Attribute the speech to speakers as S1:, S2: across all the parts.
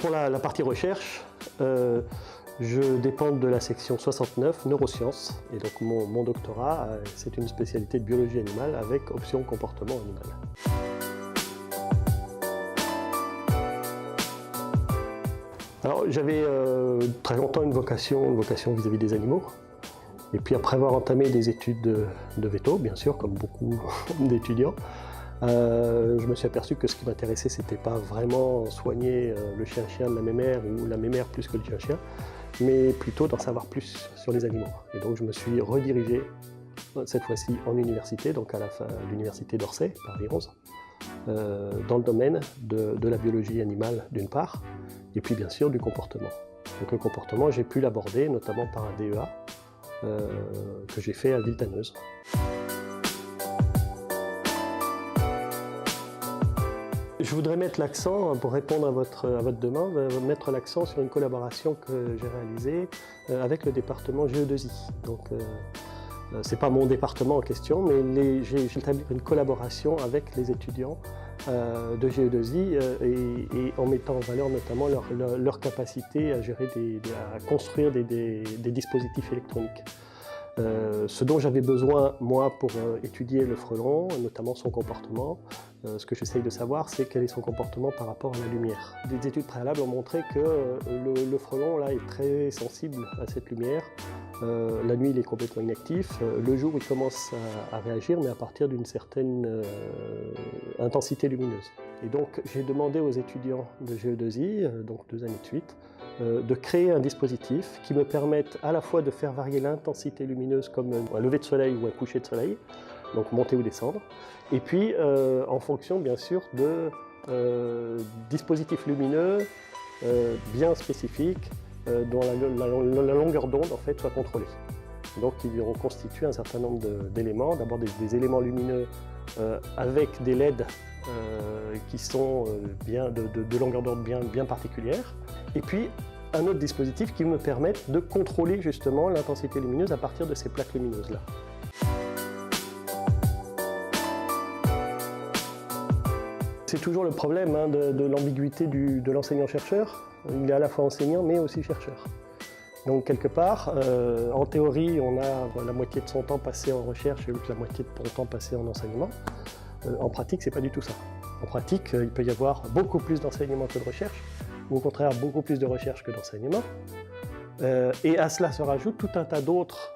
S1: pour la partie recherche, je dépends de la section 69, neurosciences, et donc mon doctorat, c'est une spécialité de biologie animale avec option comportement animal. Alors j'avais très longtemps une vocation vis-à-vis des animaux, et puis après avoir entamé des études de véto, bien sûr, comme beaucoup d'étudiants, je me suis aperçu que ce qui m'intéressait, c'était pas vraiment soigner le chien-chien de la mémère ou la mémère plus que le chien-chien, mais plutôt d'en savoir plus sur les animaux. Et donc je me suis redirigé, cette fois-ci en université, donc à l'université d'Orsay, Paris 11, dans le domaine de la biologie animale d'une part, et puis bien sûr du comportement. Donc le comportement, j'ai pu l'aborder notamment par un DEA que j'ai fait à Villetaneuse. Je voudrais mettre l'accent, pour répondre à votre demande, mettre l'accent sur une collaboration que j'ai réalisée avec le département GE2I. Donc, c'est pas mon département en question, mais j'ai établi une collaboration avec les étudiants de GE2I et en mettant en valeur notamment leur capacité à gérer à construire des dispositifs électroniques. Ce dont j'avais besoin, moi, pour étudier le frelon, notamment son comportement, ce que j'essaye de savoir, c'est quel est son comportement par rapport à la lumière. Des études préalables ont montré que le frelon là, est très sensible à cette lumière. La nuit, il est complètement inactif. Le jour, il commence à réagir, mais à partir d'une certaine intensité lumineuse. Et donc, j'ai demandé aux étudiants de GE2I, donc 2 années de suite, de créer un dispositif qui me permette à la fois de faire varier l'intensité lumineuse comme un lever de soleil ou un coucher de soleil, donc monter ou descendre, et puis en fonction bien sûr de dispositifs lumineux bien spécifiques dont la longueur d'onde en fait soit contrôlée. Donc ils vont constituer un certain nombre d'éléments, d'abord des éléments lumineux avec des LED qui sont de longueur d'onde bien particulière, et puis un autre dispositif qui me permette de contrôler justement l'intensité lumineuse à partir de ces plaques lumineuses-là. C'est toujours le problème de l'ambiguïté de l'enseignant-chercheur. Il est à la fois enseignant mais aussi chercheur. Donc quelque part, en théorie, on a la moitié de son temps passé en recherche et l'autre la moitié de son temps passé en enseignement. En pratique, c'est pas du tout ça. En pratique, il peut y avoir beaucoup plus d'enseignement que de recherche, ou au contraire beaucoup plus de recherche que d'enseignement. Et à cela se rajoute tout un tas d'autres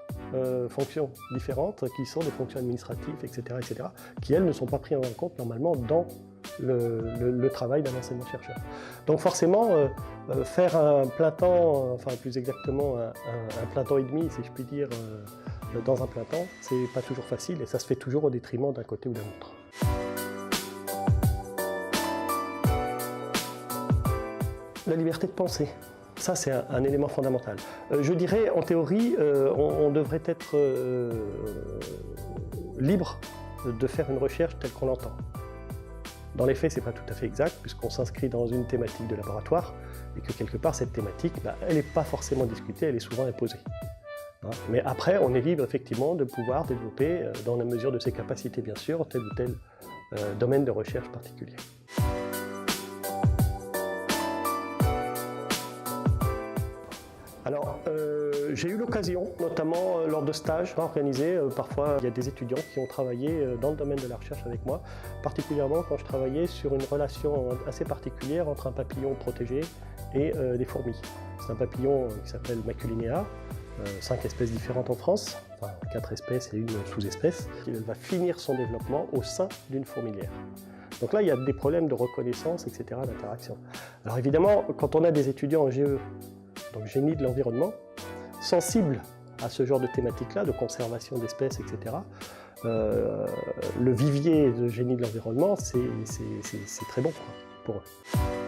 S1: fonctions différentes qui sont des fonctions administratives, etc., qui elles ne sont pas prises en compte normalement dans le travail d'un enseignant-chercheur. Donc forcément, faire un plein temps, enfin plus exactement un plein temps et demi, si je puis dire, dans un plein temps, c'est pas toujours facile et ça se fait toujours au détriment d'un côté ou d'un autre. La liberté de penser, ça c'est un élément fondamental. Je dirais, en théorie, on devrait être libre de faire une recherche telle qu'on l'entend. Dans les faits, c'est pas tout à fait exact, puisqu'on s'inscrit dans une thématique de laboratoire, et que quelque part, cette thématique, elle n'est pas forcément discutée, elle est souvent imposée. Mais après, on est libre effectivement de pouvoir développer, dans la mesure de ses capacités bien sûr, tel ou tel domaine de recherche particulier. Alors, j'ai eu l'occasion, notamment lors de stages organisés, parfois il y a des étudiants qui ont travaillé dans le domaine de la recherche avec moi, particulièrement quand je travaillais sur une relation assez particulière entre un papillon protégé et des fourmis. C'est un papillon qui s'appelle Maculinea, 5 espèces différentes en France, enfin 4 espèces et une sous-espèce, qui va finir son développement au sein d'une fourmilière. Donc là, il y a des problèmes de reconnaissance, etc., d'interaction. Alors évidemment, quand on a des étudiants en GE, donc génie de l'environnement, sensibles à ce genre de thématique-là, de conservation d'espèces, etc., le vivier de génie de l'environnement, c'est très bon pour eux.